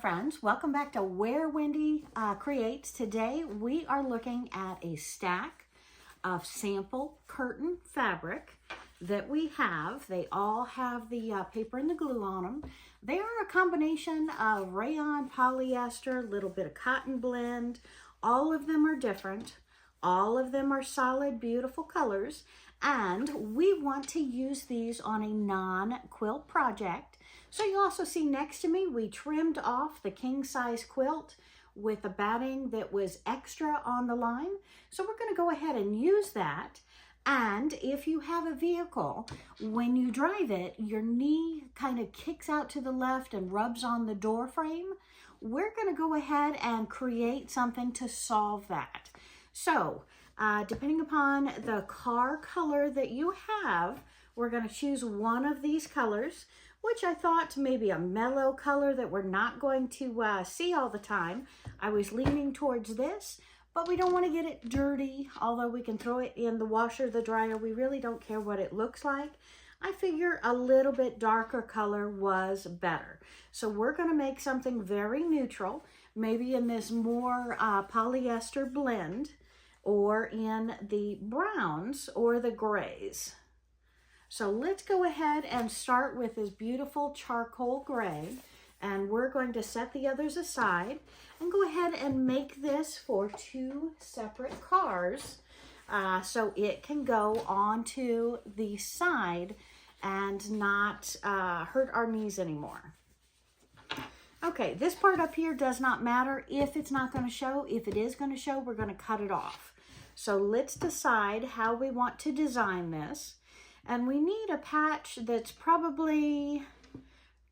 friends, welcome back to Where Wendy Creates. Today we are looking at a stack of sample curtain fabric that we have. They all have the paper and the glue on them. They are a combination of rayon, polyester, a little bit of cotton blend. All of them are different. All of them are solid, beautiful colors. And we want to use these on a non-quilt project. So you also see next to me, we trimmed off the king size quilt with a batting that was extra on the line. So we're going to go ahead and use that. And if you have a vehicle, when you drive it, your knee kind of kicks out to the left and rubs on the door frame. We're going to go ahead and create something to solve that. So depending upon the car color that you have, we're going to choose one of these colors, which I thought maybe a mellow color that we're not going to see all the time. I was leaning towards this, but we don't want to get it dirty, although we can throw it in the washer, the dryer. We really don't care what it looks like. I figure a little bit darker color was better. So we're going to make something very neutral, maybe in this more polyester blend, or in the browns or the grays. So let's go ahead and start with this beautiful charcoal gray, and we're going to set the others aside and go ahead and make this for two separate cars so it can go onto the side and not hurt our knees anymore. Okay, this part up here does not matter if it's not going to show. If it is going to show, we're going to cut it off. So let's decide how we want to design this. And we need a patch that's probably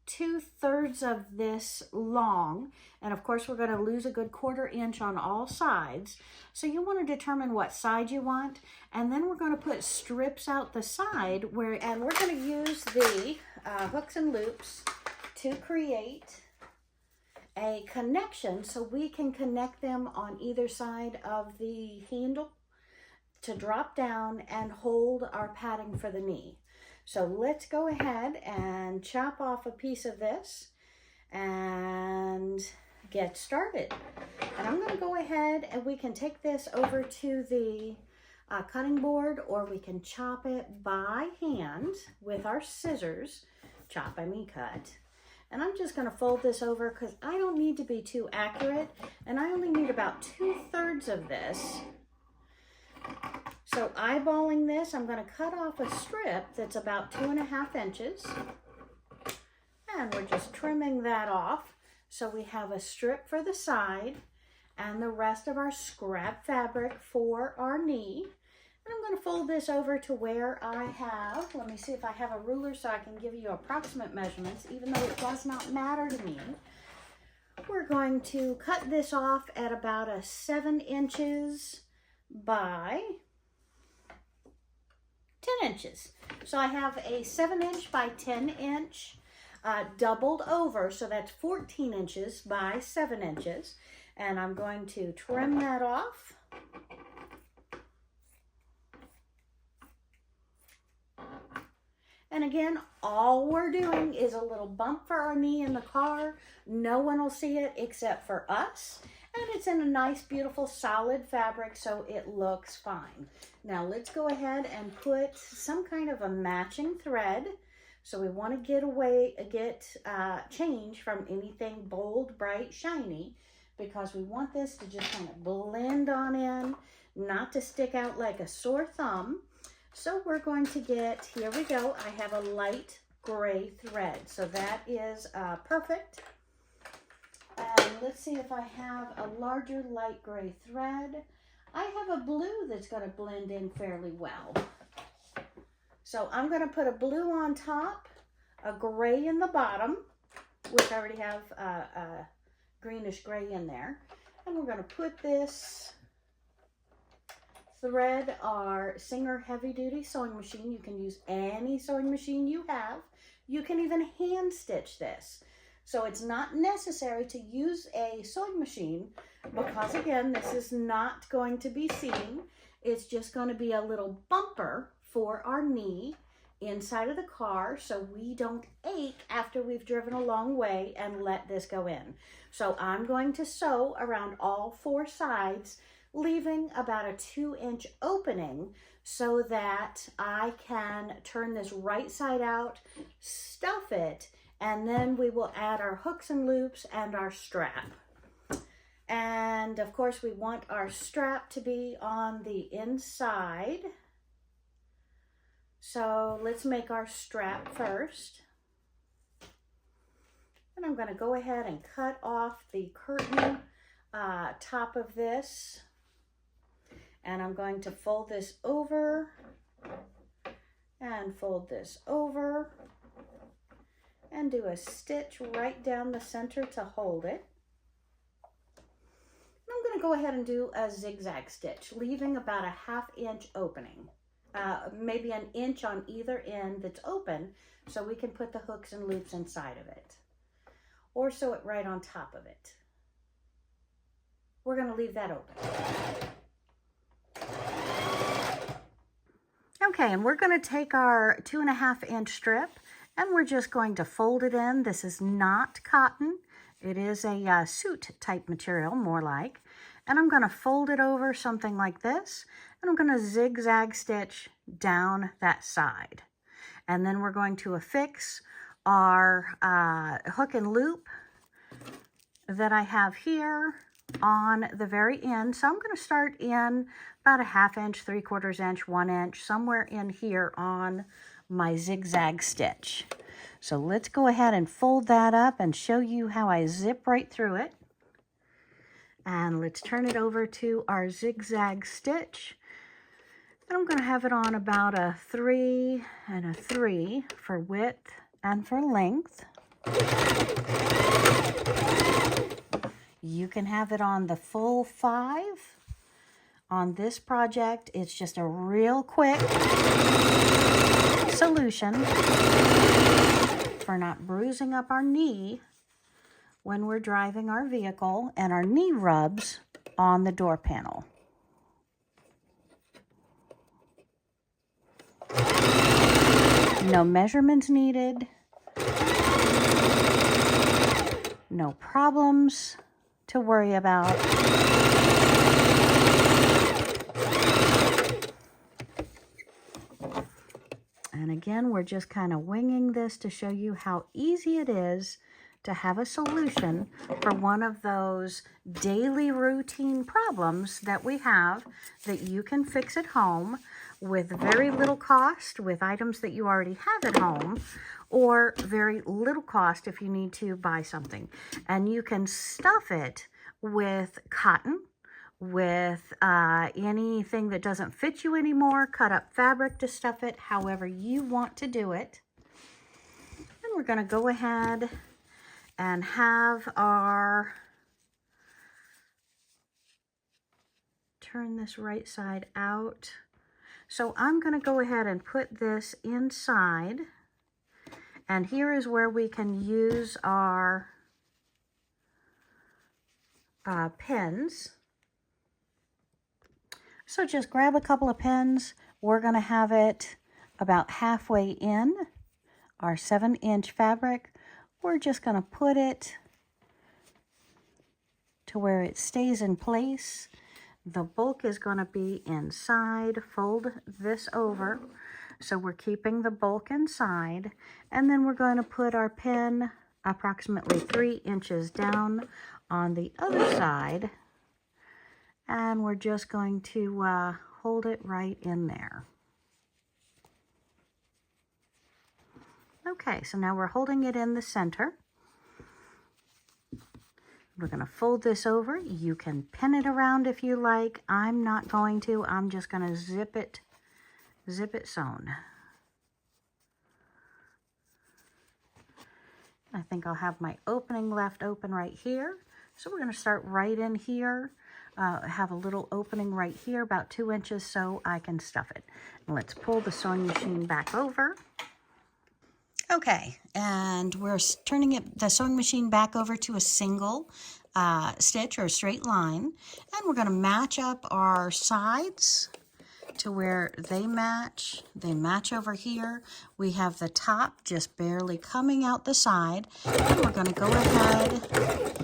2/3 of this long. And of course, we're going to lose a good 1/4 inch on all sides. So you want to determine what side you want. And then we're going to put strips out the side and we're going to use the hooks and loops to create a connection so we can connect them on either side of the handle to drop down and hold our padding for the knee. So let's go ahead and chop off a piece of this and get started. And I'm going to go ahead and we can take this over to the cutting board, or we can chop it by hand with our scissors. Chop, I mean cut. And I'm just going to fold this over because I don't need to be too accurate, and I only need about 2/3 of this. So eyeballing this, I'm going to cut off a strip that's about 2.5 inches. And we're just trimming that off. So we have a strip for the side and the rest of our scrap fabric for our knee. And I'm going to fold this over to where I have, let me see if I have a ruler so I can give you approximate measurements, even though it does not matter to me. We're going to cut this off at about a 7 inches by 10 inches. So I have a 7-inch by 10-inch doubled over, so that's 14 inches by 7 inches. And I'm going to trim that off. And again, all we're doing is a little bump for our knee in the car. No one will see it except for us. And it's in a nice, beautiful, solid fabric, so it looks fine. Now let's go ahead and put some kind of a matching thread. So we want to get change from anything bold, bright, shiny, because we want this to just kind of blend on in, not to stick out like a sore thumb. So we're going to get, here we go, I have a light gray thread. So that is perfect. And let's see if I have a larger light gray thread. I have a blue that's going to blend in fairly well. So I'm going to put a blue on top, a gray in the bottom, which I already have a greenish gray in there. And we're going to put this thread, our Singer heavy duty sewing machine. You can use any sewing machine you have. You can even hand stitch this. So it's not necessary to use a sewing machine because, again, this is not going to be seen. It's just going to be a little bumper for our knee inside of the car so we don't ache after we've driven a long way and let this go in. So I'm going to sew around all 4 sides, leaving about a 2-inch opening so that I can turn this right side out, stuff it, and then we will add our hooks and loops and our strap. And of course we want our strap to be on the inside. So let's make our strap first. And I'm going to go ahead and cut off the curtain top of this. And I'm going to fold this over and fold this over and do a stitch right down the center to hold it. And I'm going to go ahead and do a zigzag stitch, leaving about a 1/2 inch opening. Maybe 1 inch on either end that's open so we can put the hooks and loops inside of it. Or sew it right on top of it. We're going to leave that open. Okay, and we're going to take our 2.5 inch strip and we're just going to fold it in. This is not cotton. It is a suit type material, more like. And I'm going to fold it over something like this. And I'm going to zigzag stitch down that side. And then we're going to affix our hook and loop that I have here on the very end. So I'm going to start in about a 1/2 inch, 3/4 inch, 1 inch, somewhere in here on my zigzag stitch. So let's go ahead and fold that up and show you how I zip right through it. And let's turn it over to our zigzag stitch. And I'm going to have it on about a 3 and a 3 for width and for length. You can have it on the full 5. On this project, it's just a real quick solution for not bruising up our knee when we're driving our vehicle and our knee rubs on the door panel. No measurements needed. No problems to worry about. And again, we're just kind of winging this to show you how easy it is to have a solution for one of those daily routine problems that we have that you can fix at home with very little cost with items that you already have at home, or very little cost if you need to buy something. And you can stuff it with cotton, with anything that doesn't fit you anymore, cut up fabric to stuff it however you want to do it. And we're going to go ahead and have our, turn this right side out. So I'm going to go ahead and put this inside, and here is where we can use our pins. So just grab a couple of pins. We're going to have it about halfway in our 7-inch fabric. We're just going to put it to where it stays in place. The bulk is going to be inside. Fold this over so we're keeping the bulk inside. And then we're going to put our pin approximately 3 inches down on the other side. And we're just going to hold it right in there. Okay, so now we're holding it in the center. We're going to fold this over. You can pin it around if you like. I'm not going to. I'm just going to zip it sewn. I think I'll have my opening left open right here. So we're going to start right in here. Have a little opening right here, about 2 inches, so I can stuff it. And let's pull the sewing machine back over. Okay, and we're turning the sewing machine back over to a single stitch or a straight line. And we're going to match up our sides to where they match. They match over here. We have the top just barely coming out the side. And we're going to go ahead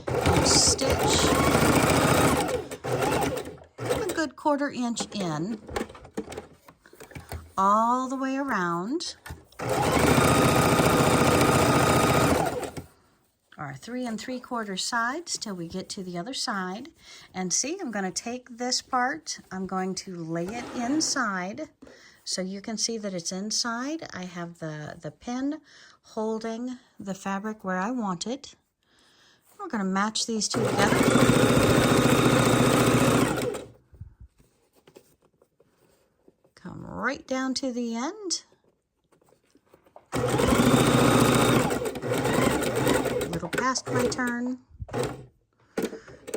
and stitch a good 1/4 inch in all the way around our 3 3/4 sides till we get to the other side. And see, I'm going to take this part, I'm going to lay it inside so you can see that it's inside. I have the pin holding the fabric where I want it. We're going to match these two together. Come right down to the end. Little past my turn.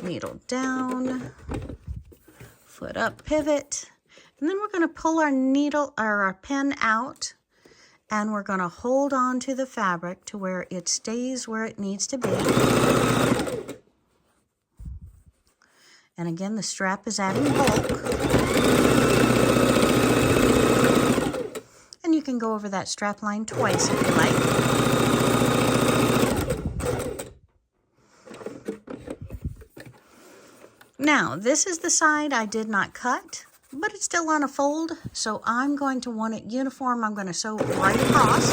Needle down. Foot up, pivot. And then we're going to pull our needle or our pin out, and we're going to hold on to the fabric to where it stays where it needs to be. And again, the strap is adding bulk. And you can go over that strap line twice if you like. Now, this is the side I did not cut, but it's still on a fold, so I'm going to want it uniform. I'm going to sew right across.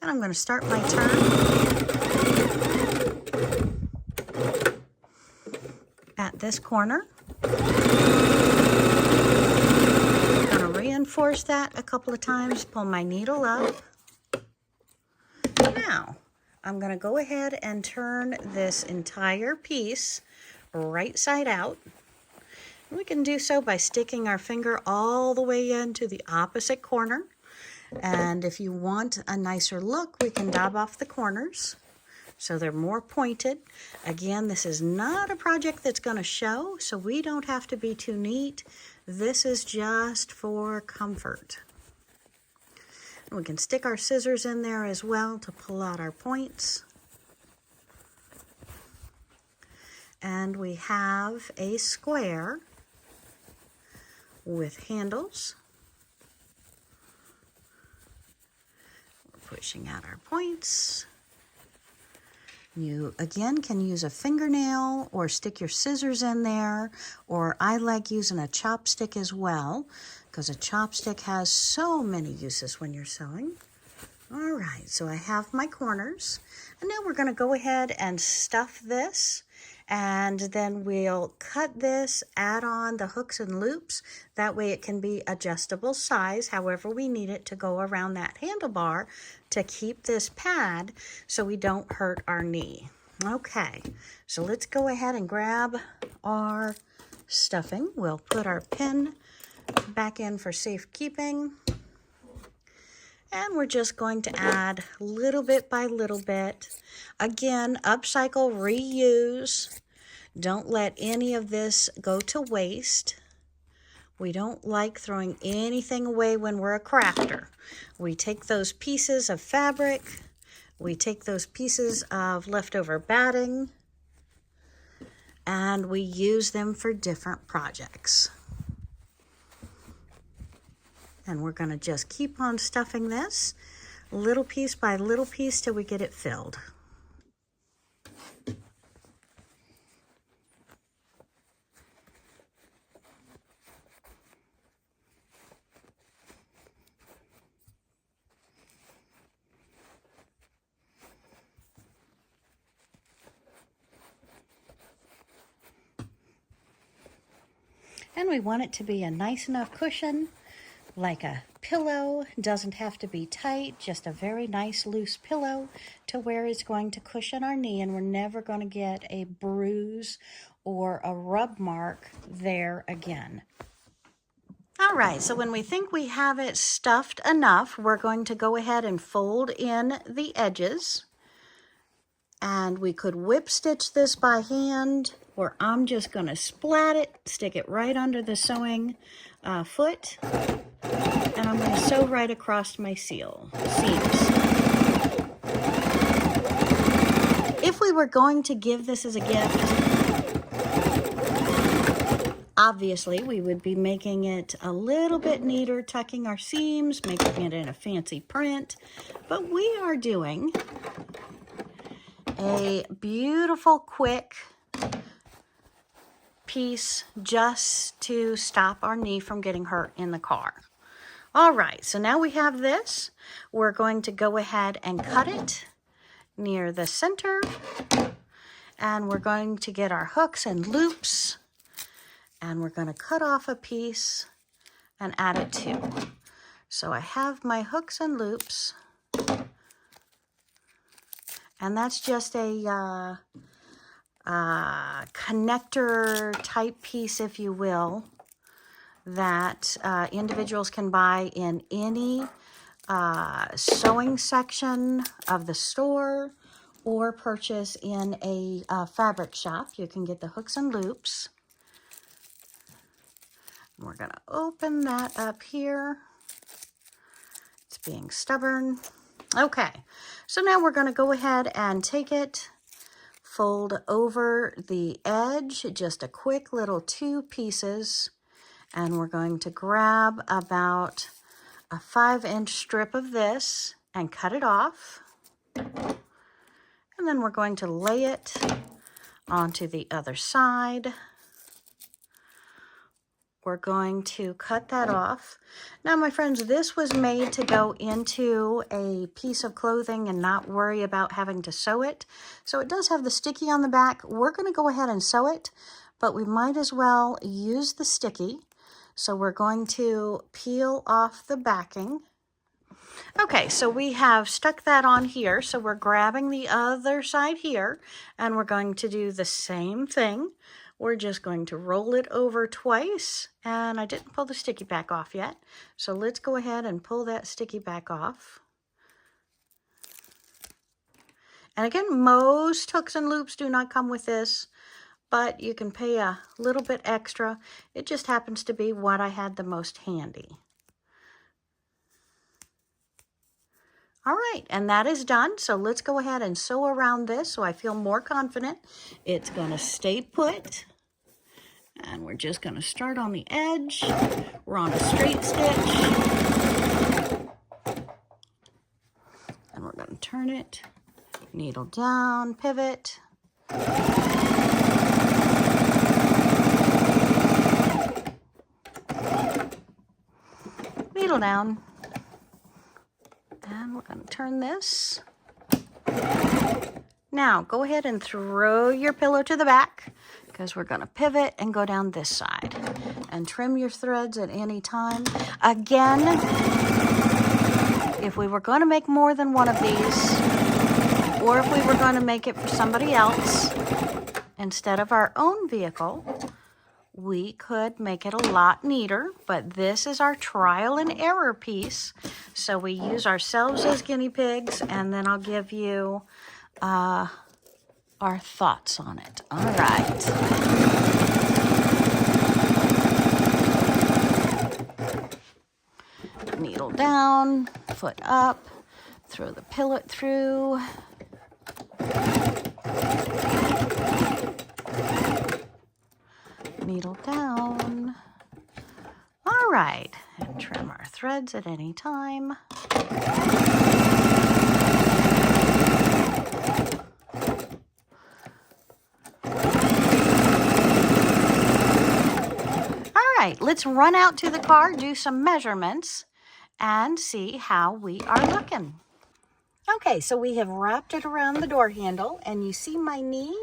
And I'm going to start my turn at this corner. I'm going to reinforce that a couple of times, pull my needle up. Now, I'm going to go ahead and turn this entire piece right side out. We can do so by sticking our finger all the way into the opposite corner. And if you want a nicer look, we can dab off the corners so they're more pointed. Again, this is not a project that's going to show, so we don't have to be too neat. This is just for comfort. And we can stick our scissors in there as well to pull out our points. And we have a square with handles. We're pushing out our points. You, again, can use a fingernail or stick your scissors in there, or I like using a chopstick as well, because a chopstick has so many uses when you're sewing. All right, so I have my corners, and now we're going to go ahead and stuff this, and then we'll cut this, add on the hooks and loops. That way it can be adjustable size, however we need it to go around that handlebar to keep this pad so we don't hurt our knee. Okay, so let's go ahead and grab our stuffing. We'll put our pin back in for safekeeping. And we're just going to add little bit by little bit. Again, upcycle, reuse. Don't let any of this go to waste. We don't like throwing anything away when we're a crafter. We take those pieces of fabric, we take those pieces of leftover batting, and we use them for different projects. And we're going to just keep on stuffing this little piece by little piece till we get it filled. And we want it to be a nice enough cushion, like a pillow. Doesn't have to be tight, just a very nice loose pillow to where it's going to cushion our knee, and we're never going to get a bruise or a rub mark there again. All right, so when we think we have it stuffed enough, we're going to go ahead and fold in the edges. And we could whip stitch this by hand, or I'm just going to splat it, stick it right under the sewing foot, and I'm going to sew right across my seams. If we were going to give this as a gift, Obviously, we would be making it a little bit neater, tucking our seams, making it in a fancy print, but we are doing a beautiful, quick piece just to stop our knee from getting hurt in the car. All right, so now we have this. We're going to go ahead and cut it near the center, and we're going to get our hooks and loops, and we're going to cut off a piece and add it too. So I have my hooks and loops, and that's just a connector type piece, if you will, that individuals can buy in any sewing section of the store or purchase in a fabric shop. You can get the hooks and loops. We're going to open that up here. It's being stubborn. Okay, so now we're going to go ahead and take it, fold over the edge, just a quick little 2 pieces, and we're going to grab about a 5-inch strip of this and cut it off. And then we're going to lay it onto the other side. We're going to cut that off. Now, my friends, this was made to go into a piece of clothing and not worry about having to sew it. So it does have the sticky on the back. We're going to go ahead and sew it, but we might as well use the sticky. So we're going to peel off the backing. Okay, so we have stuck that on here. So we're grabbing the other side here, and we're going to do the same thing. We're just going to roll it over twice, and I didn't pull the sticky back off yet. So let's go ahead and pull that sticky back off. And again, most hooks and loops do not come with this, but you can pay a little bit extra. It just happens to be what I had the most handy. All right, and that is done. So let's go ahead and sew around this so I feel more confident. It's going to stay put. And we're just going to start on the edge. We're on a straight stitch. And we're going to turn it, needle down, pivot. Needle down. And we're going to turn this. Now, go ahead and throw your pillow to the back, because we're going to pivot and go down this side. And trim your threads at any time. Again, if we were going to make more than one of these, or if we were going to make it for somebody else instead of our own vehicle, we could make it a lot neater. But this is our trial and error piece. So we use ourselves as guinea pigs, and then I'll give you our thoughts on it. All right. Needle down, foot up, throw the pillow through. Needle down. All right, and trim our threads at any time. Let's run out to the car, do some measurements, and see how we are looking. Okay, so we have wrapped it around the door handle, and you see my knee?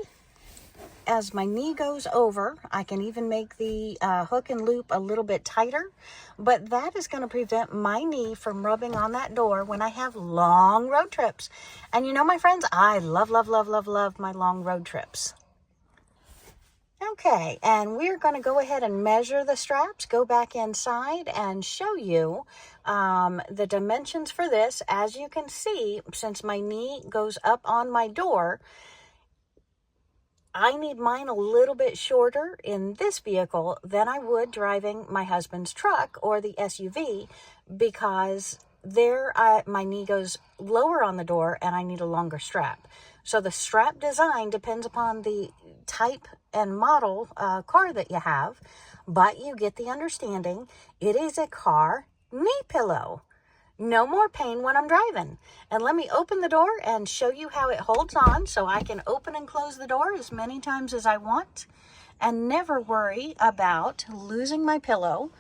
As my knee goes over, I can even make the hook and loop a little bit tighter, but that is going to prevent my knee from rubbing on that door when I have long road trips. And you know, my friends, I love, love, love, love, love my long road trips. Okay, and we're going to go ahead and measure the straps, go back inside and show you the dimensions for this. As you can see, since my knee goes up on my door, I need mine a little bit shorter in this vehicle than I would driving my husband's truck or the SUV, because there my knee goes lower on the door and I need a longer strap. So the strap design depends upon the type and model car that you have, but you get the understanding. It is a car knee pillow. No more pain when I'm driving. And let me open the door and show you how it holds on so I can open and close the door as many times as I want and never worry about losing my pillow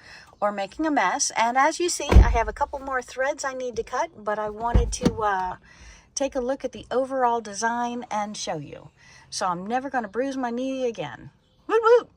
or making a mess. And as you see, I have a couple more threads I need to cut, but I wanted to take a look at the overall design and show you. So I'm never going to bruise my knee again. Woot woot!